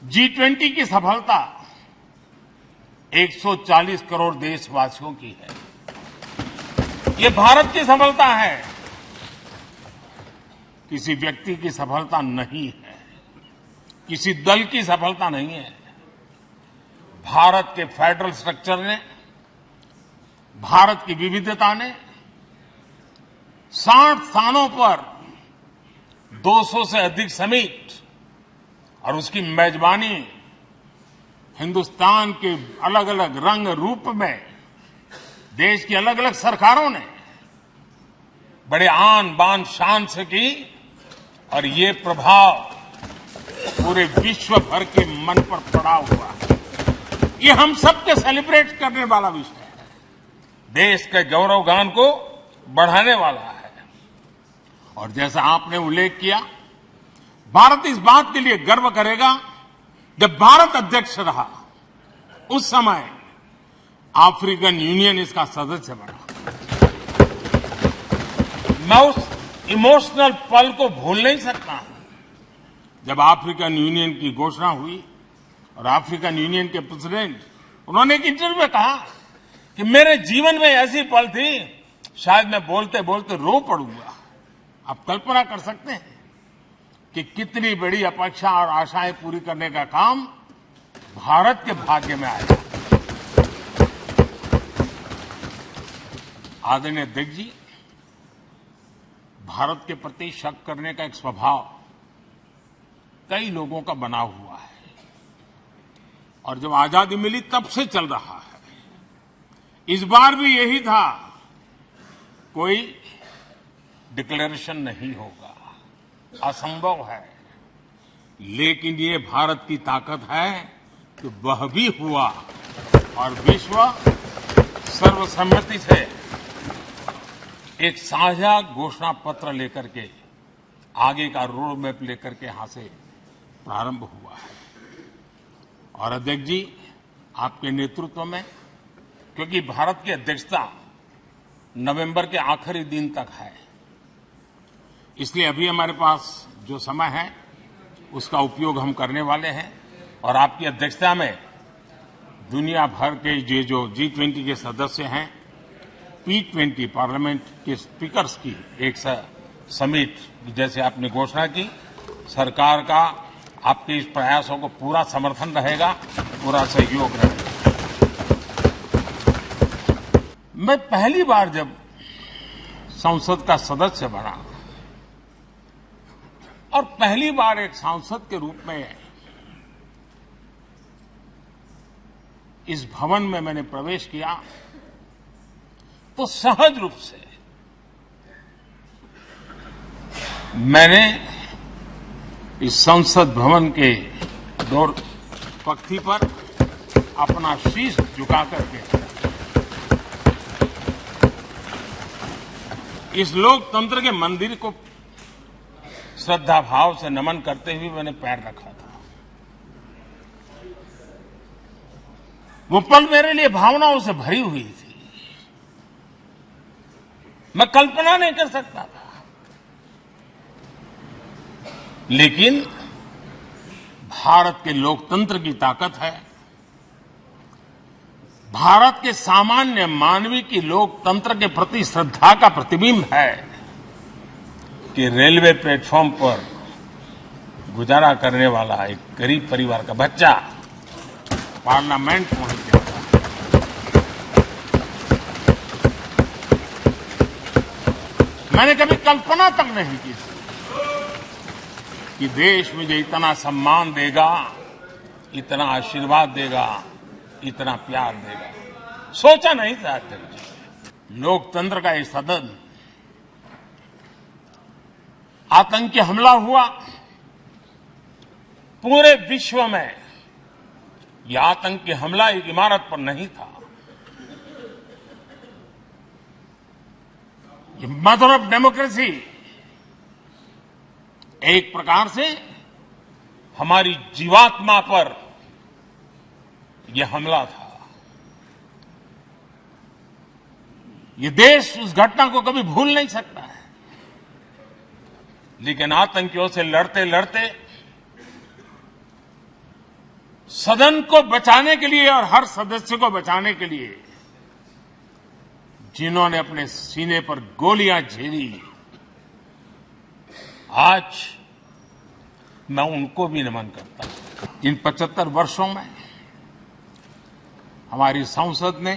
G20 की सफलता 140 करोड़ देशवासियों की है। ये भारत की सफलता है, किसी व्यक्ति की सफलता नहीं है, किसी दल की सफलता नहीं है। भारत के फेडरल स्ट्रक्चर ने, भारत की विविधता ने 60 स्थानों पर 200 से अधिक समिट और उसकी मेजबानी हिंदुस्तान के अलग अलग रंग रूप में देश की अलग अलग सरकारों ने बड़े आन बान शान से की और ये प्रभाव पूरे विश्व भर के मन पर पड़ा हुआ है। ये हम सबके सेलिब्रेट करने वाला विषय है, देश के गौरवगान को बढ़ाने वाला है। और जैसा आपने उल्लेख किया, भारत इस बात के लिए गर्व करेगा, जब भारत अध्यक्ष रहा उस समय अफ्रीकन यूनियन इसका सदस्य बना। मैं उस इमोशनल पल को भूल नहीं सकता जब अफ्रीकन यूनियन की घोषणा हुई और अफ्रीकन यूनियन के प्रेसिडेंट, उन्होंने एक इंटरव्यू में कहा कि मेरे जीवन में ऐसी पल थी, शायद मैं बोलते बोलते रो पड़ूंगा। आप कल्पना कर सकते हैं कि कितनी बड़ी अपेक्षा और आशाएं पूरी करने का काम भारत के भाग्य में आया। आदरणीय अध्यक्ष जी, भारत के प्रति शक करने का एक स्वभाव कई लोगों का बना हुआ है और जब आजादी मिली तब से चल रहा है। इस बार भी यही था, कोई डिक्लेरेशन नहीं होगा, असंभव है। लेकिन ये भारत की ताकत है कि वह भी हुआ और विश्व सर्वसम्मति से एक साझा घोषणा पत्र लेकर के आगे का रोड मैप लेकर के यहां से प्रारंभ हुआ है। और अध्यक्ष जी, आपके नेतृत्व में, क्योंकि भारत की अध्यक्षता नवंबर के आखिरी दिन तक है, इसलिए अभी हमारे पास जो समय है उसका उपयोग हम करने वाले हैं। और आपकी अध्यक्षता में दुनिया भर के ये जो G20 के सदस्य हैं, P20 पार्लियामेंट के स्पीकर्स की एक समिट, जैसे आपने घोषणा की, सरकार का आपके इस प्रयासों को पूरा समर्थन रहेगा, पूरा सहयोग रहेगा। मैं पहली बार जब संसद का सदस्य बना और पहली बार एक सांसद के रूप में इस भवन में मैंने प्रवेश किया, तो सहज रूप से मैंने इस संसद भवन के डोर पक्ति पर अपना शीश झुका करके इस लोकतंत्र के मंदिर को श्रद्धा भाव से नमन करते हुए मैंने पैर रखा था। वो पल मेरे लिए भावनाओं से भरी हुई थी, मैं कल्पना नहीं कर सकता था। लेकिन भारत के लोकतंत्र की ताकत है, भारत के सामान्य मानवी की लोकतंत्र के प्रति श्रद्धा का प्रतिबिंब है कि रेलवे प्लेटफॉर्म पर गुजारा करने वाला एक गरीब परिवार का बच्चा पार्लियामेंट पहुंच गया था। मैंने कभी कल्पना तक नहीं की कि देश मुझे इतना सम्मान देगा, इतना आशीर्वाद देगा, इतना प्यार देगा। सोचा नहीं था अध्यक्ष। लोकतंत्र का ये सदन, आतंकी हमला हुआ, पूरे विश्व में यह आतंकी हमला एक इमारत पर नहीं था, ये मदर ऑफ डेमोक्रेसी एक प्रकार से हमारी जीवात्मा पर यह हमला था। ये देश उस घटना को कभी भूल नहीं सकता है। लेकिन आतंकियों से लड़ते लड़ते सदन को बचाने के लिए और हर सदस्य को बचाने के लिए जिन्होंने अपने सीने पर गोलियां झेली, आज मैं उनको भी नमन करता हूं। इन 75 वर्षों में हमारी संसद ने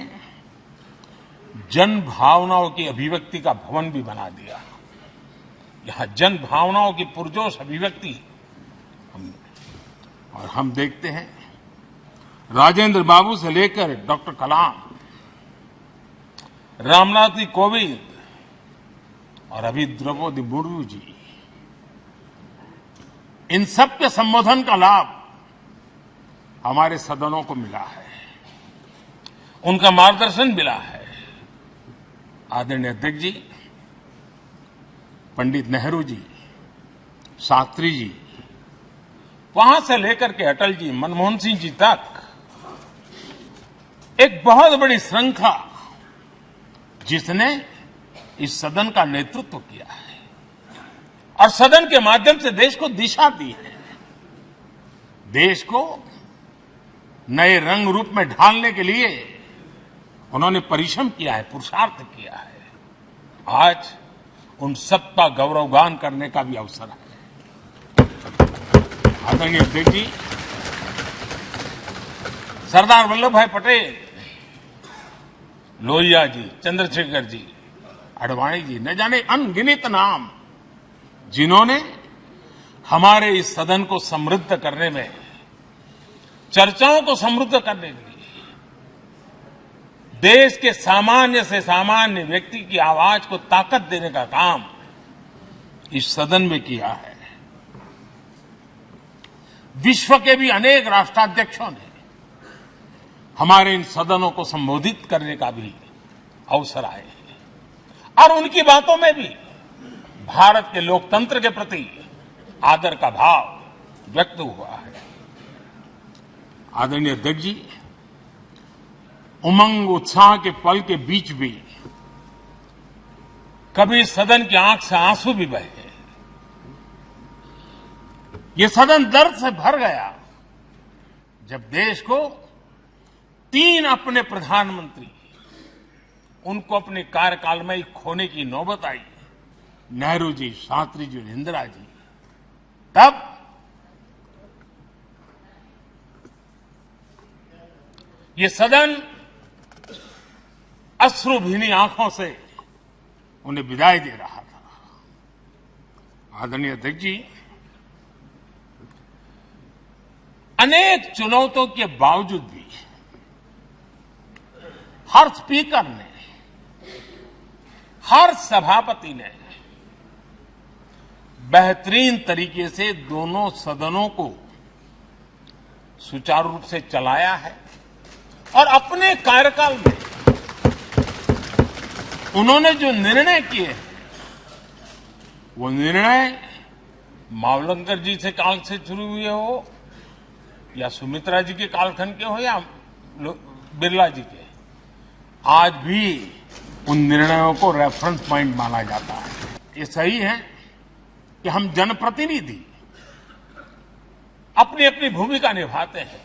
जन भावनाओं की अभिव्यक्ति का भवन भी बना दिया। यहां जन भावनाओं की पुरजोश अभिव्यक्ति और हम देखते हैं राजेंद्र बाबू से लेकर डॉक्टर कलाम, रामनाथ कोविंद और अभी द्रौपदी मुर्मू जी, इन सब के संबोधन का लाभ हमारे सदनों को मिला है, उनका मार्गदर्शन मिला है। आदरणीय अध्यक्ष जी, पंडित नेहरू जी, शास्त्री जी, वहां से लेकर के अटल जी, मनमोहन सिंह जी तक एक बहुत बड़ी श्रृंखला जिसने इस सदन का नेतृत्व किया है और सदन के माध्यम से देश को दिशा दी है, देश को नए रंग रूप में ढालने के लिए उन्होंने परिश्रम किया है, पुरुषार्थ किया है। आज उन सबका गौरवगान करने का भी अवसर है। आदरणीय अध्यक्ष जी, सरदार वल्लभ भाई पटेल, लोहिया जी, चंद्रशेखर जी, आडवाणी जी, न जाने अनगिनत नाम, जिन्होंने हमारे इस सदन को समृद्ध करने में, चर्चाओं को समृद्ध करने के लिए, देश के सामान्य से सामान्य व्यक्ति की आवाज को ताकत देने का काम इस सदन में किया है। विश्व के भी अनेक राष्ट्राध्यक्षों ने हमारे इन सदनों को संबोधित करने का भी अवसर आए हैं और उनकी बातों में भी भारत के लोकतंत्र के प्रति आदर का भाव व्यक्त हुआ है। आदरणीय अध्यक्ष जी, उमंग उत्साह के पल के बीच भी कभी सदन की आंख से आंसू भी बहे। ये सदन दर्द से भर गया जब देश को 3 अपने प्रधानमंत्री, उनको अपने कार्यकाल में ही खोने की नौबत आई, नेहरू जी, शास्त्री जी और इंदिरा जी। तब ये सदन अश्रु भीनी आंखों से उन्हें विदाई दे रहा था। आदरणीय अध्यक्ष जी, अनेक चुनौतियों के बावजूद भी हर स्पीकर ने, हर सभापति ने बेहतरीन तरीके से दोनों सदनों को सुचारू रूप से चलाया है और अपने कार्यकाल में उन्होंने जो निर्णय किए, वो निर्णय मावलंकर जी से काल से शुरू हुए हो या सुमित्रा जी के कालखंड के हो या बिरला जी के, आज भी उन निर्णयों को रेफरेंस पॉइंट माना जाता है। ये सही है कि हम जनप्रतिनिधि अपनी अपनी भूमिका निभाते हैं,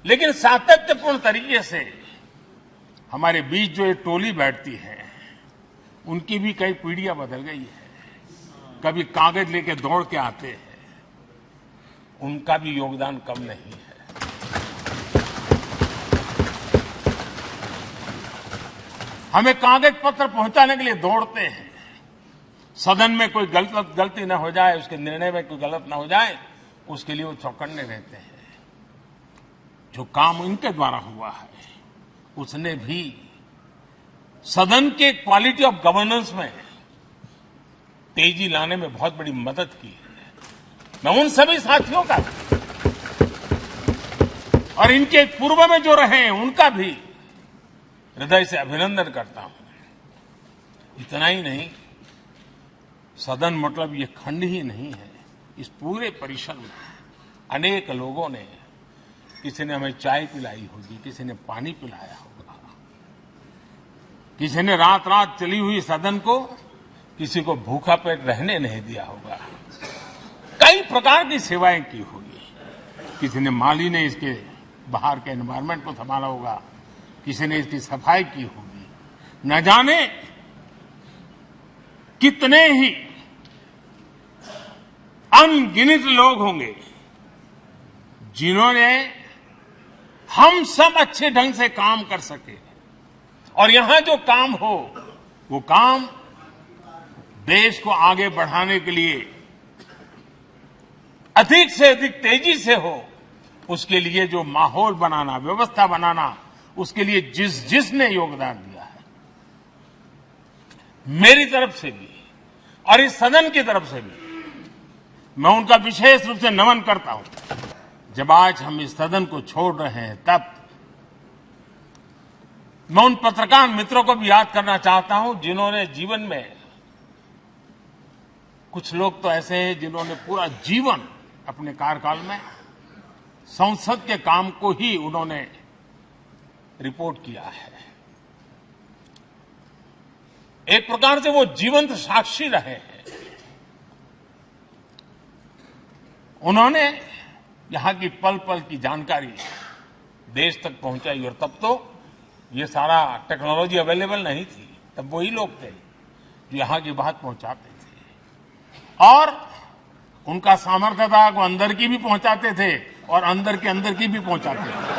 लेकिन सातत्यपूर्ण तरीके से हमारे बीच जो ये टोली बैठती है, उनकी भी कई पीढ़ियां बदल गई है। कभी कागज लेके दौड़ के आते हैं, उनका भी योगदान कम नहीं है। हमें कागज पत्र पहुंचाने के लिए दौड़ते हैं, सदन में कोई गलती न हो जाए, उसके निर्णय में कोई गलत न हो जाए, उसके लिए वो चौकन्ने रहते हैं। जो काम इनके द्वारा हुआ है, उसने भी सदन के क्वालिटी ऑफ गवर्नेंस में तेजी लाने में बहुत बड़ी मदद की है। मैं उन सभी साथियों का और इनके पूर्व में जो रहे हैं उनका भी हृदय से अभिनंदन करता हूं। इतना ही नहीं, सदन मतलब ये खंड ही नहीं है। इस पूरे परिसर में अनेक लोगों ने, किसी ने हमें चाय पिलाई होगी, किसी ने पानी पिलाया होगा, किसी ने रात रात चली हुई सदन को किसी को भूखा पेट रहने नहीं दिया होगा। कई प्रकार की सेवाएं की होगी। किसी ने माली ने इसके बाहर के एनवायरनमेंट को संभाला होगा, किसी ने इसकी सफाई की होगी। न जाने कितने ही अनगिनत लोग होंगे जिन्होंने हम सब अच्छे ढंग से काम कर सके, और यहां जो काम हो वो काम देश को आगे बढ़ाने के लिए अधिक से अधिक तेजी से हो, उसके लिए जो माहौल बनाना, व्यवस्था बनाना, उसके लिए जिसने योगदान दिया है, मेरी तरफ से भी और इस सदन की तरफ से भी मैं उनका विशेष रूप से नमन करता हूं। जब आज हम इस सदन को छोड़ रहे हैं, तब मैं उन पत्रकार मित्रों को भी याद करना चाहता हूं जिन्होंने जीवन में, कुछ लोग तो ऐसे हैं जिन्होंने पूरा जीवन अपने कार्यकाल में संसद के काम को ही उन्होंने रिपोर्ट किया है। एक प्रकार से वो जीवंत साक्षी रहे हैं। उन्होंने यहां की पल पल की जानकारी देश तक पहुंचाई, और तब तो ये सारा टेक्नोलॉजी अवेलेबल नहीं थी। तब वही लोग थे जो यहां की बात पहुंचाते थे, और उनका सामर्थ्य था वो अंदर की भी पहुंचाते थे और अंदर की भी पहुंचाते थे।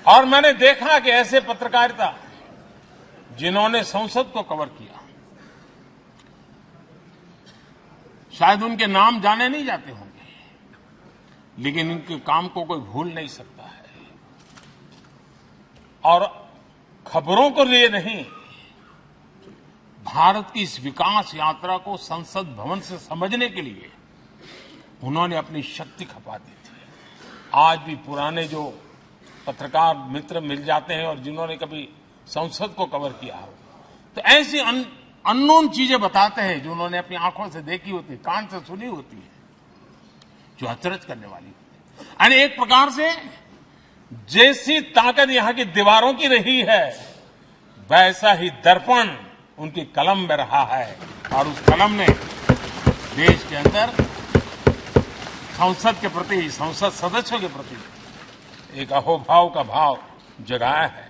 और मैंने देखा कि ऐसे पत्रकारिता जिन्होंने संसद को कवर किया, शायद उनके नाम जाने नहीं जाते होंगे, लेकिन इनके काम को कोई भूल नहीं सकता है। और खबरों को लिए नहीं, भारत की इस विकास यात्रा को संसद भवन से समझने के लिए उन्होंने अपनी शक्ति खपा दी थी। आज भी पुराने जो पत्रकार मित्र मिल जाते हैं और जिन्होंने कभी संसद को कवर किया हो, तो ऐसी अननोन चीजें बताते हैं जो उन्होंने अपनी आंखों से देखी होती, कान से सुनी होती है, जो अचरज करने वाली होती है। यानी एक प्रकार से जैसी ताकत यहां की दीवारों की रही है, वैसा ही दर्पण उनकी कलम में रहा है, और उस कलम ने देश के अंदर संसद के प्रति, संसद सदस्यों के प्रति एक अहोभाव का भाव जगाया है।